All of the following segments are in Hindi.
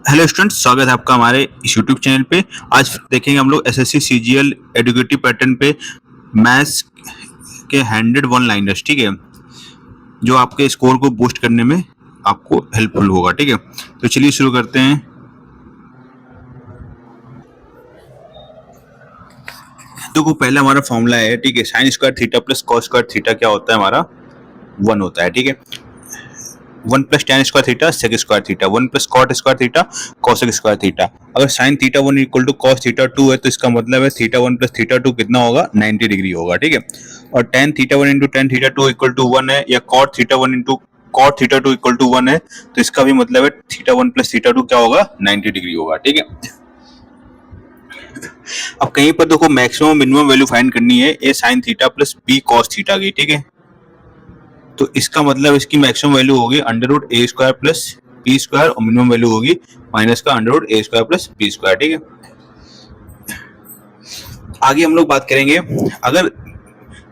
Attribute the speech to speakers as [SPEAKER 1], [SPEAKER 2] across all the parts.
[SPEAKER 1] हेलो स्टूडेंट्स, स्वागत है आपका हमारे इस यूट्यूब चैनल पे। आज देखेंगे हम लोग एसएससी सीजीएल एडुकेटिव पैटर्न पे मैथ्स के 100 वन लाइनर्स, ठीक है, जो आपके स्कोर को बूस्ट करने में आपको हेल्पफुल होगा। ठीक है, तो चलिए शुरू करते हैं। देखो, पहला हमारा फॉर्मूला है, ठीक है, sign square theta plus cos square theta क्या होता है हमारा 1 होता है। ठीक है, 1 plus tan square theta sec square theta, 1 plus cot square theta cosec square theta. अगर sine theta 1 equal to cos theta 2 है तो इसका मतलब है थीटा 1 प्लस थीटा 2 कितना होगा, 90 डिग्री होगा। ठीक है, और tan theta 1 into tan theta 2 equal to 1 है, या cot theta 1 into cot theta 2 equal to 1 है, तो इसका भी मतलब है थीटा 1 प्लस थीटा 2 क्या होगा, 90 डिग्री होगा। ठीक है, अब कहीं पर देखो मैक्सिमम मिनिमम वैल्यू फाइंड करनी है A sine theta plus B cos theta की। ठीक है, तो इसका मतलब इसकी मैक्सिमम वैल्यू होगी under root A square plus B square, और मिनिमम वैल्यू होगी माइनस का under root A square plus B square. ठीक है, आगे हम लोग बात करेंगे, अगर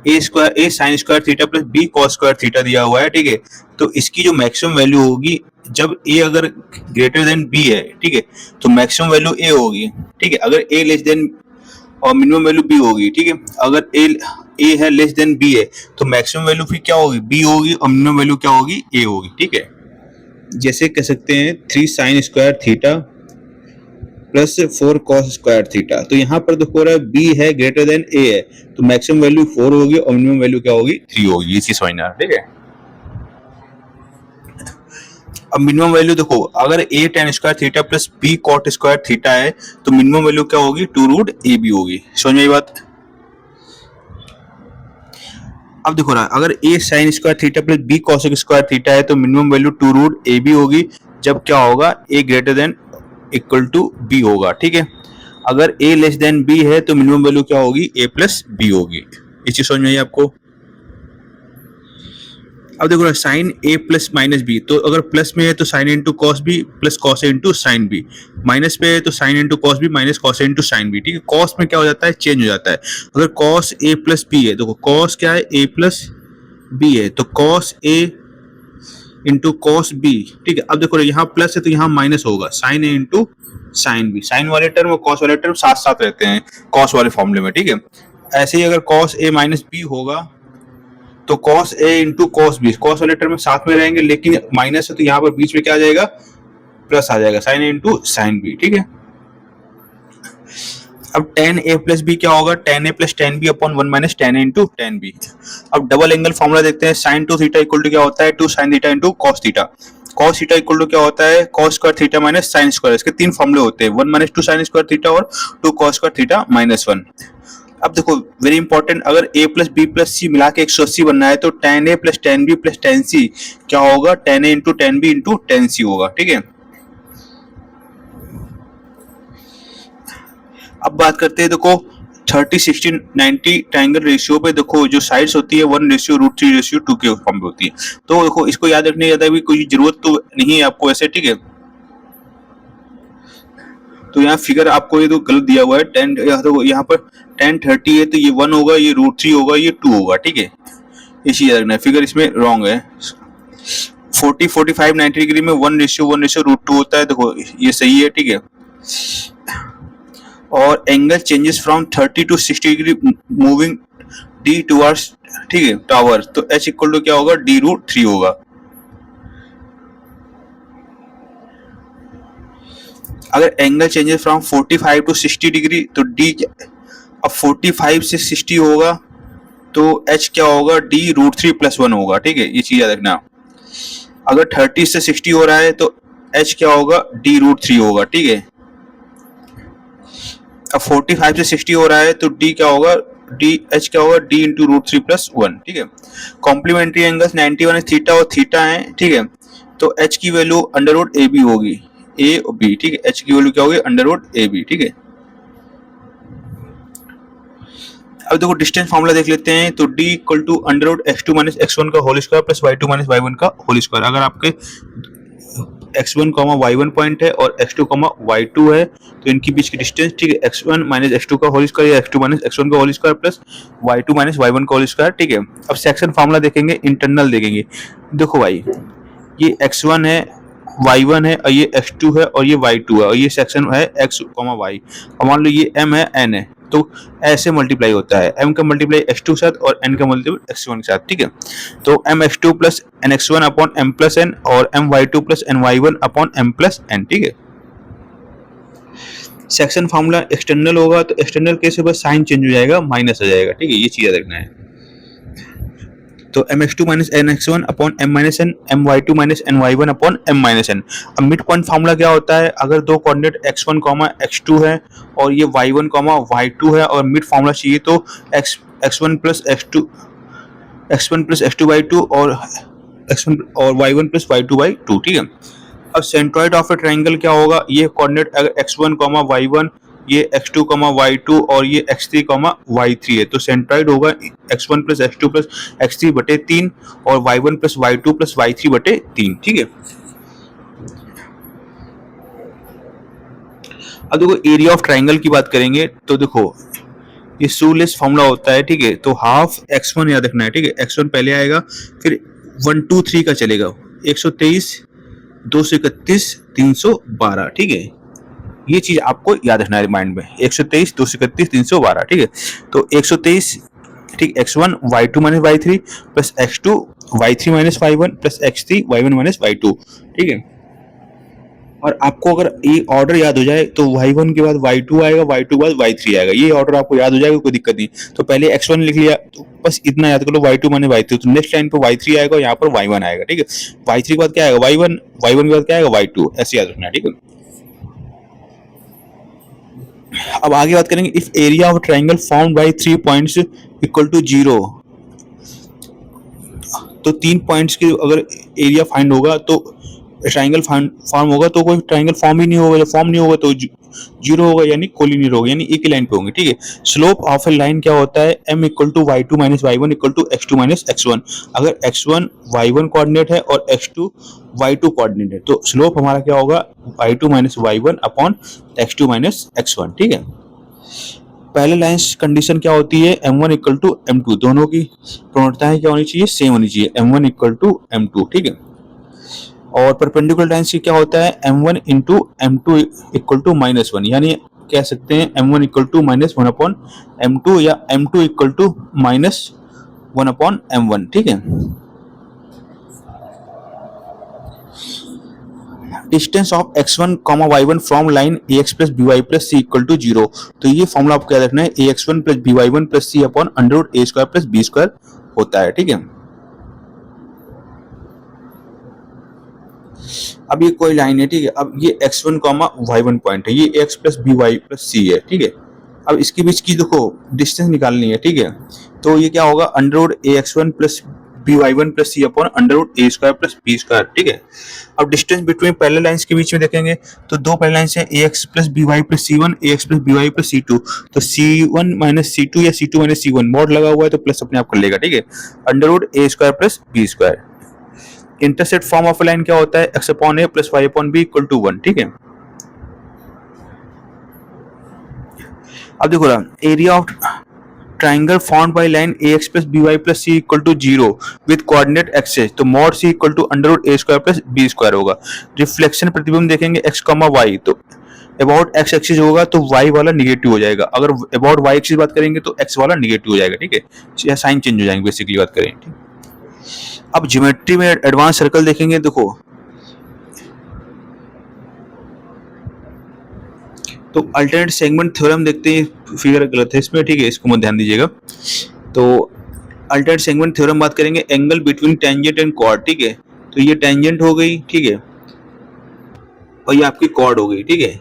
[SPEAKER 1] A sine square theta plus B cos square theta दिया हुआ है, ठीक है, तो इसकी जो मैक्सिमम वैल्यू होगी जब ए अगर ग्रेटर देन बी है, ठीक है, तो मैक्सिमम वैल्यू ए होगी। ठीक है, अगर ए लेस देन और मिनिमम वैल्यू बी होगी। ठीक है, अगर ए है लेस देन बी है तो मैक्सिमम वैल्यू फिर क्या होगी, बी होगी, और मिनिमम वैल्यू क्या होगी, ए होगी। ठीक है, जैसे कह सकते हैं 3 sign square theta plus 4 cos square theta. तो यहाँ पर देखो रहा है बी है ग्रेटर देन ए है, तो मैक्सिमम वैल्यू 4 होगी और मिनिमम वैल्यू क्या होगी, 3 होगी। ये चीज समझना है। ठीक है, अब मिनिमम वैल्यू देखो, अगर A tan square theta plus B cot square theta है तो मिनिमम वैल्यू क्या होगी, 2 रूट ए बी होगी। समझ में ये बात। अब देखो ना, अगर A sine square theta plus B cosec square theta है तो minimum value 2 root A B होगी, जब क्या होगा, A greater than equal to B होगा। ठीक है, अगर ए लेस देन बी है तो मिनिमम वैल्यू क्या होगी, ए प्लस बी होगी। इस चीज समझ में आई आपको। अब देखो ना, sine A plus minus B, तो अगर प्लस में है तो sine into cos B plus cos A into sine B, minus पे है तो sine into cos B minus cos A into sine B. ठीक है, कॉस में क्या हो जाता है, चेंज हो जाता है। अगर कॉस ए प्लस बी है, देखो कॉस क्या है, ए प्लस बी है, तो cos A into cos B. ठीक है, अब देखो यहाँ प्लस है तो यहाँ माइनस होगा, sign A into sine B. Sign वाले टर्म और कॉस वाले टर्म साथ साथ रहते हैं कॉस वाले फॉर्मूले में। ठीक है, ऐसे ही अगर कॉस ए माइनस बी होगा तो cos A into cos B, cos वाले टर्म साथ में रहेंगे, लेकिन माइनस है तो यहाँ पर बीच में क्या आ जाएगा, प्लस आ जाएगा, sine A into sine B. ठीक है, अब टेन ए प्लस बी क्या होगा, tan A plus tan B upon 1 minus tan A into tan B. अब डबल एंगल फॉर्मूला देखते हैं, sine two theta equal to क्या होता है, 2 sine theta into cos theta. Cos theta equal to क्या होता है, cos square theta minus sine square. इसके 3 फॉर्मूले होते हैं, 1 माइनस 2 साइन स्क्वायर थीटा और 2 कॉस स्क्वायर थीटा माइनस 1। अब देखो वेरी इंपॉर्टेंट, अगर a plus B plus C मिला के 180 बनना है तो tan A plus tan B plus tan C क्या होगा, tan A into tan B into tan C होगा। ठीक है, अब बात करते हैं, देखो 30 60 90 ट्रायंगल रेशियो पे देखो जो साइड्स होती है 1:√3:2 के फॉर्म में होती है। तो देखो इसको याद रखने की ज्यादा भी कोई जरूरत तो नहीं है आपको ऐसे। ठीक है, तो यहाँ फिगर आपको ये तो गलत दिया हुआ है, यहाँ पर 10 30 है तो ये 1 होगा, ये √3 होगा, ये 2 होगा। ठीक है, ये चीज रखना है, फिगर इसमें रॉन्ग है। 40 45 90 डिग्री में 1:1:√2 होता है, देखो ये सही है। ठीक है, और angle changes from 30 to 60 degree moving D towards, ठीक है, टावर, तो h इक्वल टू क्या होगा, d√3 होगा। अगर angle changes from 45 to 60 degree तो d, अब 45 से 60 होगा तो h क्या होगा, d√3 + 1 होगा। ठीक है, ये चीज याद रखना। अगर 30 से 60 हो रहा है तो h क्या होगा, d√3 होगा। ठीक है, अब 45 से 60 हो रहा है तो d क्या होगा, h क्या होगा, d इंटू √3 + 1। ठीक है, कॉम्प्लीमेंट्री एंगल्स 91 थीटा और थीटा है। ठीक है, तो h की वैल्यू अंडर√ab होगी, a और b। ठीक है, h की वैल्यू क्या होगी, अंडर√ab। ठीक है, अब देखो डिस्टेंस फॉर्मूला देख लेते हैं, तो d इक्वल टू अंडर√x2 - x1 का whole square plus y2 - y1 का होल स्क्वायर। अगर आपके x1, y1 पॉइंट है और x2, y2 है तो इनके बीच की डिस्टेंस, ठीक है, x1 - x2 का होल स्क्वायर या x2 - x1 का whole square plus y2 - y1 का होल स्क्वायर। ठीक है, अब सेक्शन फार्मूला देखेंगे, इंटरनल देखेंगे। देखो भाई ये x1 है, y1 है और ये x2 है और ये y2 है और ये सेक्शन है x, y और मान लो ये m है n है, तो ऐसे मल्टीप्लाई होता है, m का मल्टीप्लाई x2 के साथ और n का मल्टीप्लाई x1 के साथ, ठीक है। तो mx2 plus nx1 upon m plus n और my2 plus ny1 upon m plus n, ठीक है। सेक्शन फार्मूला एक्सटर्नल होगा तो एक्सटर्नल केस में बस साइन चेंज हो जाएगा, माइनस हो जाएगा, ठीक है, ये चीज याद रखना है। तो mx2 minus nx1 upon m minus n, my2 minus ny1 upon m minus n। अब मिड पॉइंट फार्मूला क्या होता है, अगर दो कोऑर्डिनेट x1 x2 है और ये y1 y2 है और मिड फार्मूला चाहिए तो x1 प्लस x2 बाई 2 और x1 और y1 प्लस y2 बाई 2, ठीक है। अब सेंट्रॉइड ऑफ ए ट्राइंगल क्या होगा, ये कोऑर्डिनेट अगर x1 y1, ये x2 y2 और ये x3 y3 है, तो सेंट्रॉइड होगा x1 plus x2 plus x3 बटे 3 और y1 plus y2 plus y3 बटे 3, ठीक है। अब देखो एरिया ऑफ ट्राइंगल की बात करेंगे तो देखो ये शूलेस फॉर्मूला होता है, ठीक है। तो हाफ x1 याद रखना है, ठीक है, x1 पहले आएगा फिर 1 2 3 का चलेगा, 123 231 312, ठीक है। ये चीज आपको याद रखना है माइंड में, 123 231 312, ठीक है। तो 123, ठीक, x1 y2 minus y3 plus x2 y3 minus y1 plus x3 y1 minus y2, ठीक है। और आपको अगर ये ऑर्डर याद हो जाए तो y1 के बाद y2 आएगा, y2 के बाद y3 आएगा, ये ऑर्डर आपको याद हो जाएगा, कोई दिक्कत नहीं। तो पहले x1 लिख लिया, तो बस इतना याद कर लो, y2 माइनस y3, तो नेक्स्ट लाइन पे y3 आएगा और यहाँ पर y1 आएगा, ठीक है। y3 के बाद क्या आएगा y1, y1 के बाद क्या आएगा y2, ऐसे याद रखना है, ठीक है। अब आगे बात करेंगे, if area of triangle formed by 3 points equal to 0, तो 3 पॉइंट्स के अगर एरिया फाइंड होगा तो ट्राइंगल फॉर्म होगा, तो कोई ट्राइंगल फॉर्म ही नहीं होगा, जब फॉर्म नहीं होगा तो 0 होगा, यानी कोलिनियर होगा, यानी एक ही लाइन पे होंगे, ठीक है। स्लोप ऑफ ए लाइन क्या होता है, m equal to y2 minus y1 equal to x2 minus x1। अगर x1 y1 कोऑर्डिनेट है और x2 y2 कोऑर्डिनेट है तो स्लोप हमारा क्या होगा, y2 minus y1 upon x2 minus x1, ठीक है। पहले लाइन कंडीशन क्या होती है, m1 इक्वल टू m2, दोनों की प्रवणताएं क्या होनी चाहिए, सेम होनी चाहिए, m1 इक्वल टू m2, ठीक है। और परपेंडिकुलर लाइन्स की क्या होता है, m1 into m2 equal to -1, यानी कह सकते हैं m1 equal to -1 upon m2 या m2 equal to -1 upon m1, ठीक है। Distance of x1 y1 from line ax plus by plus c equal to 0, तो ये फॉर्मूला आपको याद रखना है, ax1 plus by1 plus c upon √a square plus b square होता है, ठीक है। अब ये कोई लाइन है, ठीक है। अब ये x1 y1 पॉइंट है, ये x plus by plus c है, ठीक है। अब इसके बीच की देखो डिस्टेंस निकालनी है, ठीक है। तो ये क्या होगा, √ax1 plus by1 plus c upon √a square plus b square, ठीक है। अब डिस्टेंस बिटवीन पैरेलल लाइंस के बीच में देखेंगे तो दो पैरेलल लाइंस है, ax plus by plus c1, ax plus by plus c2, तो c1 माइनस c2 या c2 माइनस c1, मॉड लगा हुआ है तो प्लस अपने आप कर लेगा, ठीक है, √a square plus b square. Intercept form of line क्या होता है, x upon a plus y upon b equal to 1, ठीक है। अब देखो ना, area of triangle formed by line ax plus by plus c equal to 0 with coordinate axes, तो mod c equal to √a square plus b square होगा। रिफ्लेक्शन प्रतिबिंब देखेंगे x, y, तो अबाउट x एक्सिस होगा तो y वाला निगेटिव हो जाएगा, अगर अबाउट y एक्सिस बात करेंगे तो x वाला निगेटिव हो जाएगा, ठीक है, या साइन चेंज हो जाएंगे बेसिकली बात करें, ठीक। अब ज्योमेट्री में एडवांस सर्कल देखेंगे, देखो तो अल्टरनेट सेगमेंट थ्योरम देखते हैं, फिगर गलत है इसमें, ठीक है, इसको मत ध्यान दीजिएगा। तो अल्टरनेट सेगमेंट थ्योरम बात करेंगे, angle between tangent and chord, ठीक है। तो ये टेंजेंट हो गई, ठीक है, और ये आपकी कॉर्ड हो गई, ठीक है।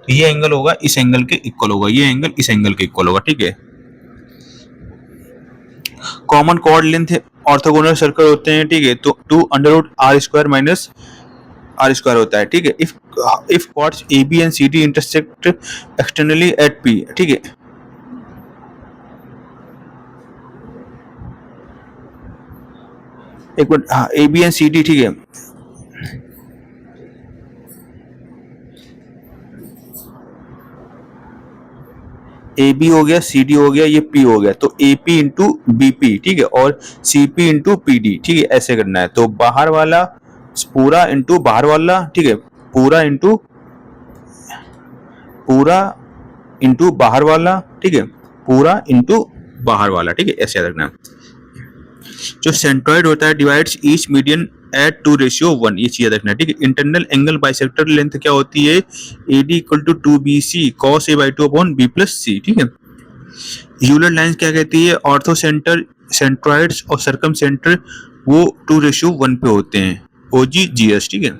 [SPEAKER 1] तो ये एंगल होगा इस एंगल के इक्वल होगा, ये एंगल इस एंगल के इक्वल होगा, ठीक है। Common chord length orthogonal circle होते हैं, ठीक है, तो 2 √r² माइनस r स्क्वायर होता है, ठीक है। If chords AB and CD intersect externally at P, ठीक है। एक मिनट, हाँ, AB एंड CD, ठीक है, AB हो गया, CD हो गया, ये P हो गया, तो AP इंटू BP, ठीक है, और CP इंटू PD, ठीक है, ऐसे करना है। तो बाहर वाला पूरा इंटू बाहर वाला, ठीक है, पूरा इंटू बाहर वाला, ठीक है, पूरा इंटू बाहर वाला, ठीक है, ऐसे याद रखना। जो सेंट्रॉइड होता है डिवाइड्स ईच मीडियन एट 2:1, ये चीज याद रखना, ठीक है। इंटरनल एंगल बाइसेक्टर लेंथ क्या होती है, AD equal to 2BC cos A/2 upon B plus C, ठीक है। यूलर लाइन क्या कहती है, ऑर्थो सेंटर सेंट्रॉइड्स और सर्कम सेंटर वो 2:1 पे होते हैं, OG/GS, ठीक है।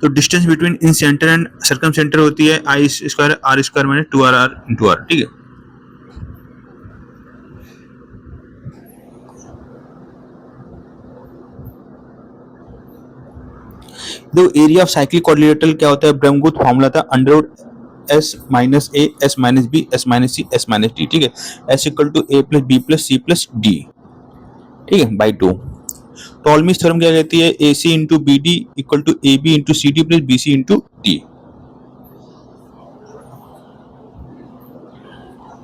[SPEAKER 1] तो distance between incentre and circumcentre होती है I² R² minus 2RR into R, ठीक है। तो एरिया ऑफ साइक्लिक क्वाड्रिलेटरल क्या होता है, ब्रह्मगुप्त फॉर्मूला था under S minus A S minus B S minus C S minus D, ठीक है। S equal to A plus B plus C plus D, ठीक है, बाई 2। टॉलमीज थ्योरम क्या कहती है, AC into BD equal to AB into CD plus BC into D।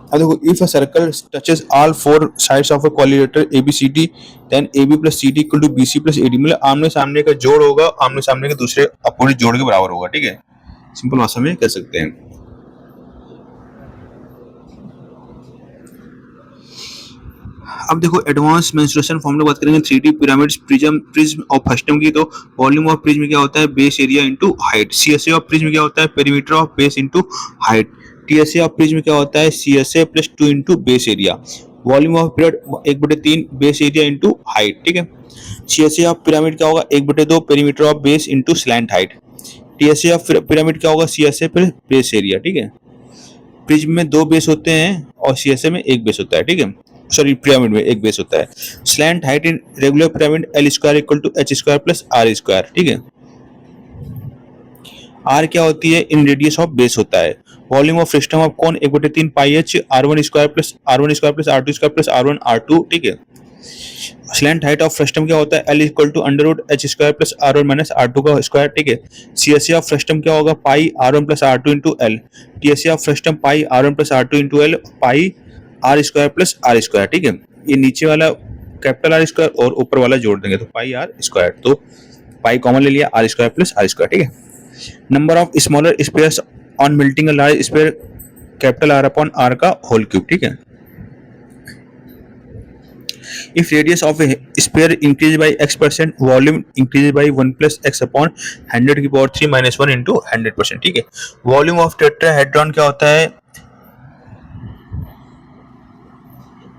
[SPEAKER 1] अब देखो, if a circle touches all 4 sides of a quadrilateral ABCD then AB plus CD equal to BC plus AD, मतलब आमने सामने का जोड़ होगा आमने सामने के दूसरे अपोजिट जोड़ के बराबर होगा, ठीक है, सिंपल भाषा में कह सकते हैं। अब देखो एडवांस मेंस्ट्रुएशन फॉर्मूला बात करेंगे 3D पिरामिड्स प्रिज्म ऑफ फर्स्टम की, तो वॉल्यूम ऑफ प्रिज्म क्या होता है, base area into height. CSA of prism क्या होता है, perimeter of base into height. TSA of prism क्या होता है, CSA plus 2 into base area. Volume of period 1/3 base area into height, ठीक है। CSA ऑफ पिरामिड क्या होगा, 1/2 perimeter of base into slant height. TSA of pyramid क्या होगा, CSA प्लस बेस एरिया, ठीक है। प्रिज्म में 2 बेस होते हैं और CSA में 1 बेस होता है, ठीक है, सॉरी पिरामिड में 1 बेस होता है। Slant height in regular pyramid L² equal to H² plus R², ठीक है। R क्या होती है, इन रेडियस ऑफ बेस होता है। वॉल्यूम ऑफ फ्रिस्टम ऑफ कौन 1/3 पाई H R1² plus R2² plus R1 R2, ठीक है। स्लैंट हाइट ऑफ फ्रस्टम क्या होता है, L equal to √H² plus R1 minus R2 का स्क्वायर, ठीक है। CSA ऑफ फ्रस्टम क्या होगा, पाई R1 plus R2 into L। TSA of frustum pi R1 plus R2 into L pi R² plus R², ठीक है। ये नीचे वाला कैपिटल R² और ऊपर वाला जोड़ देंगे तो पाई R², तो पाई कॉमन ले लिया, R² प्लस R², ठीक है। Number of smaller spheres on melting a large sphere capital R upon R का होल क्यूब, ठीक है। If radius of a sphere increases by x%, volume increases by 1 plus x upon 100 की पावर 3 minus 1 into 100%, ठीक है। वॉल्यूम ऑफ टेट्राहेड्रॉन क्या होता है,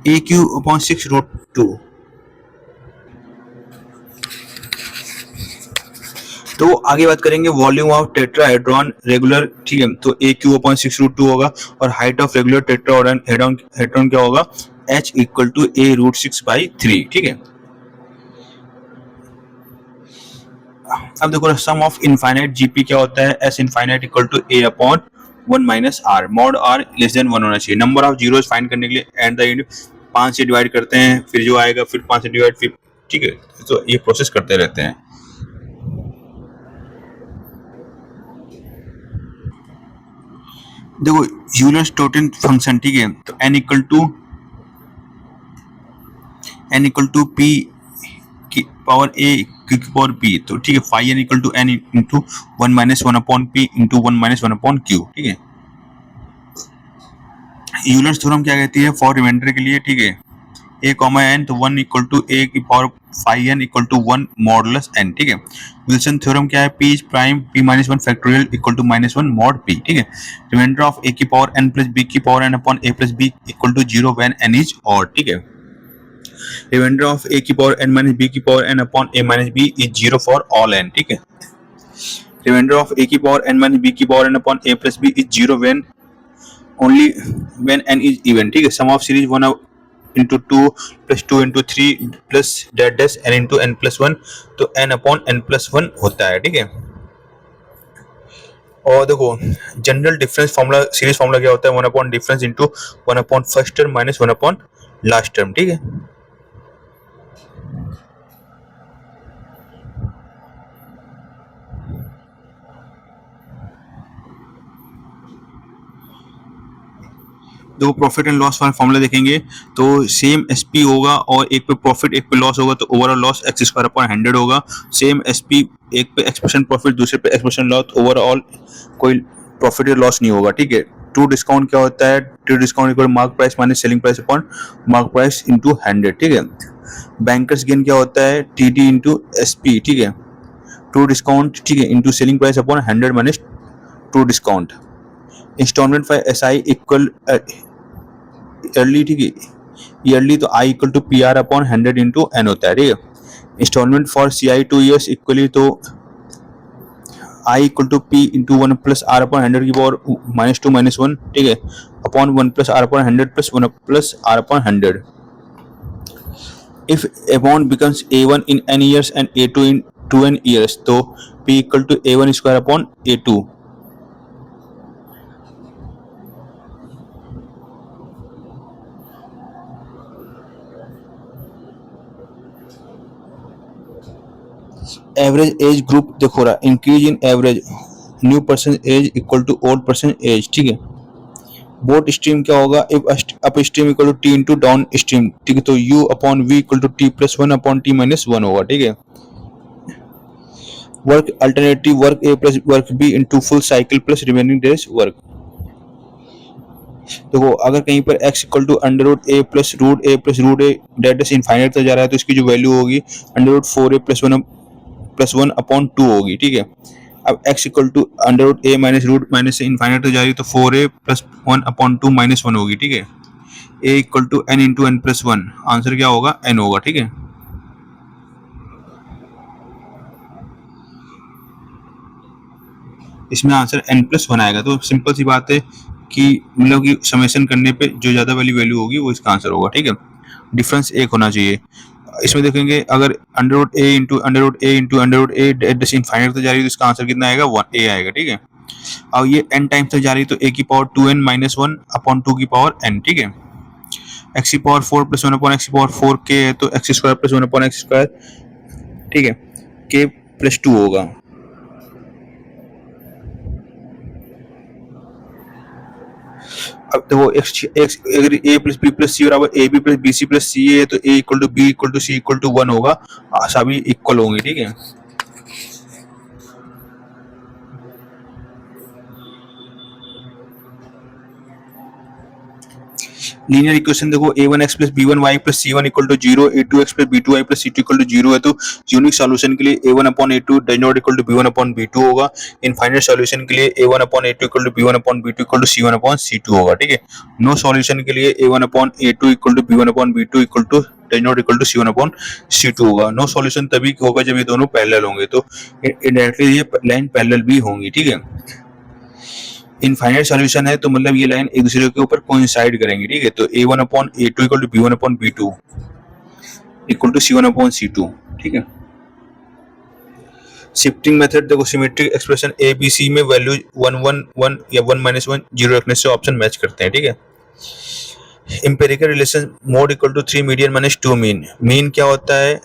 [SPEAKER 1] AQ अपॉन 6√2। तो आगे बात करेंगे वॉल्यूम ऑफ टेट्राहेड्रॉन रेगुलर, ठीक है, तो AQ अपॉन 6√2 होगा और हाइट ऑफ रेगुलर टेट्राहेड्रॉन क्या होगा, H इक्वल टू A√6/3, ठीक है। अब देखो सम ऑफ इनफाइनाइट GP क्या होता है, S infinite equal to A upon 1 minus R, mod R less than 1 होना चाहिए। नंबर ऑफ जीरोस फाइंड करने के लिए एट द एंड 5 से डिवाइड करते हैं, फिर जो आएगा फिर 5 से डिवाइड, फिर, ठीक है, तो ये प्रोसेस करते रहते हैं। देखो यूलर्स टोटल फंक्शन, ठीक है, तो n इक्वल टू p की पावर a की पावर p, तो ठीक है, phi n equal to n into 1 minus 1 upon p into 1 minus 1 upon q, ठीक है। यूलर्स थ्योरम क्या कहती है फॉर रिमाइंडर के लिए, ठीक है, a कॉमा n, तो 1 इक्वल टू a की power phi n equal to 1 modulus n, ठीक है। विल्सन थ्योरम क्या है, p is prime p minus 1 factorial equal to minus 1 mod p, ठीक है। रिमाइंडर ऑफ a की पावर n प्लस b की power n upon a plus b equal to 0 when n is odd, ठीक है। रिमाइंडर ऑफ a की पावर n माइनस b की power n upon a minus b is 0 for all n, ठीक है। रिमाइंडर ऑफ a की पावर n माइनस b की power n upon a plus b is 0 when only when n is even, ठीक है। Sum of series 1 into 2 plus 2 into 3 plus dot dash n into n plus 1, तो n अपॉन n प्लस 1 होता है, ठीक है। और देखो general difference formula series formula क्या होता है, 1 upon difference into 1 upon first term minus 1 upon last term, ठीक है। देखो प्रॉफिट एंड लॉस वाला फॉर्मूला देखेंगे तो सेम एसपी होगा और एक पे प्रॉफिट एक पे लॉस होगा तो overall loss x square upon 100 होगा। सेम एसपी एक पे एक्सप्रेशन प्रॉफिट दूसरे पे एक्सप्रेशन लॉस, ओवरऑल कोई प्रॉफिट या लॉस नहीं होगा। ठीक है। ट्रू डिस्काउंट क्या होता है? True discount equal mark price minus selling price upon mark price into 100। ठीक है। बैंकर्स गेन क्या होता है? TD into SP. ठीक है। ट्रू डिस्काउंट, ठीक है, into selling price upon 100 minus true discount. Instalment for SI equal yearly, ठीक है, ईयरली तो I equal to P R upon 100 into N होता है। ठीक है। Instalment for C I 2 years equally तो I equal to P into 1 plus R upon 100 की पावर -2 -1, ठीक है, upon 1 plus R upon 100 plus 1 plus R upon 100। If amount becomes A1 in n years and A2 in 2n years तो P equal to A1 square upon A2। Average age group देखो रहा, increase in average new person age equal to old person age. ठीक है। बोट स्ट्रीम क्या होगा? If upstream equal to T into downstream. ठीक है। तो u upon v equal to T plus 1 upon T minus 1 होगा। ठीक है। Work alternative work A plus work B into full cycle plus remaining days work. देखो अगर कहीं पर x equal to under root a plus root a that is infinite तक जा रहा है तो इसकी जो वैल्यू होगी under root 4a plus 1 upon 2 होगी। ठीक है। अब x equal to under root a minus से इनफाइनाइट तक जा रही है तो 4a प्लस 1 अपॉन 2 माइनस 1 होगी। ठीक है। a equal to n into n plus 1, answer क्या होगा? n होगा। ठीक है। इसमें आंसर n+1 आएगा। तो सिंपल सी बात है कि मतलब कि समेशन करने पे जो ज्यादा वाली वैल्यू होगी वो इसका आंसर होगा। ठीक है। डिफरेंस 1 होना चाहिए। इसमें देखेंगे अगर अंडर रूट ए इंटू अंडर रूट ए इंटू अंडर रूट ए इनफाइनाइट तक जा रही है तो इसका आंसर कितना आएगा? 1a आएगा। ठीक है। अब ये n टाइम्स तक जा रही है तो a की पावर 2n माइनस 1 अपॉन 2 की पावर n। ठीक है। x की पावर 4 प्लस 1 अपॉन x की पावर 4k है तो x square plus 1 upon x square, ठीक है, k प्लस 2 होगा। अब देखो अगर a plus B plus C बराबर A B plus B C plus C है तो a equal to B equal to C equal to 1 होगा। सभी इक्वल होंगे। ठीक है। लीनियर इक्वेशन देखो a1x plus b1y plus c1 equal to 0, a2x plus b2y plus c2 equal to 0 है तो यूनिक सॉल्यूशन के लिए a1 upon a2 does not equal to b1 upon b2 होगा। इनफाइनाइट सॉल्यूशन के लिए a1 upon a2 equal to b1 upon b2 equal to c1 upon c2 होगा। ठीक है। नो सॉल्यूशन के लिए a1 upon a2 equal to b1 upon b2 equal to does not equal to c1 upon c2 होगा। नो सॉल्यूशन तभी होगा जब ये दोनों पैरेलल होंगे तो इनडायरेक्टली ये लाइन पैरेलल भी होंगी। ठीक है। इनफाइनाइट सॉल्यूशन है तो मतलब ये लाइन एक दूसरे के ऊपर कोइंसाइड करेंगे। ठीक है। तो a1 upon a2 equal to b1 upon b2 equal to c1 upon c2। ठीक है। शिफ्टिंग मेथड देखो symmetric expression a b c में वैल्यू 1 1 1 या 1 -1 0 रखने से ऑप्शन मैच करते हैं। ठीक है। Empirical relation mode equal to 3 median minus 2 mean. Mean क्या होता है?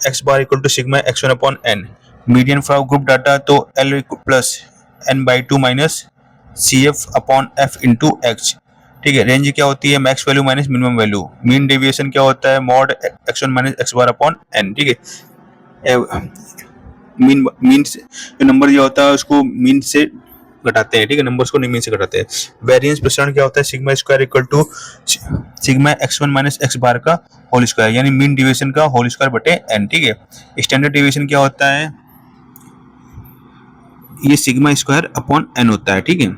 [SPEAKER 1] x bar equal to sigma x1 upon n। Median for group data तो l plus n/2 minus CF upon F into x. ठीक है। रेंज क्या होती है? Max value minus minimum value. Mean deviation क्या होता है? Mod x1 minus x bar upon n। ठीक है। मीन जो नंबर जो होता है उसको मीन से घटाते हैं। ठीक है। नंबर्स को मीन से घटाते हैं। वेरिएंस प्रसरण क्या होता है? Sigma square equal to sigma x1 minus x bar का होल स्क्वायर यानी मीन डेविएशन का होल स्क्वायर बटे n। ठीक है। स्टैंडर्ड डेविएशन क्या होता है? ये सिग्मा स्क्वायर अपॉन n होता है। ठीक है।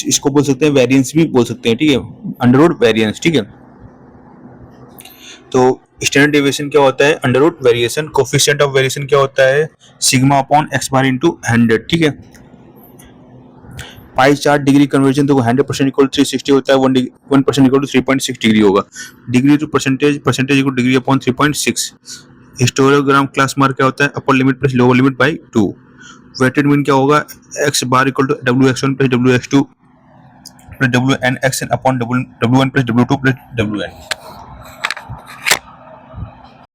[SPEAKER 1] इसको बोल सकते हैं वेरिएंस भी बोल सकते हैं। ठीक है। Under root variance. ठीक है। तो स्टैंडर्ड डेविएशन क्या होता है? Under root variation. Coefficient of variation क्या होता है? Sigma upon x bar into 100। ठीक है। पाई चार्ट डिग्री कन्वर्जन तो 100% इक्वल 360 होता है, 1% इक्वल टू 3.6 डिग्री होगा। Degree to percentage, percentage equal degree upon 3.6। Histogram class mark क्या होता है? Upper limit plus lower limit by 2। Weighted mean क्या होगा? x bar equal to wx1 plus wx2 plus wnxn upon w1 plus w2 plus wn।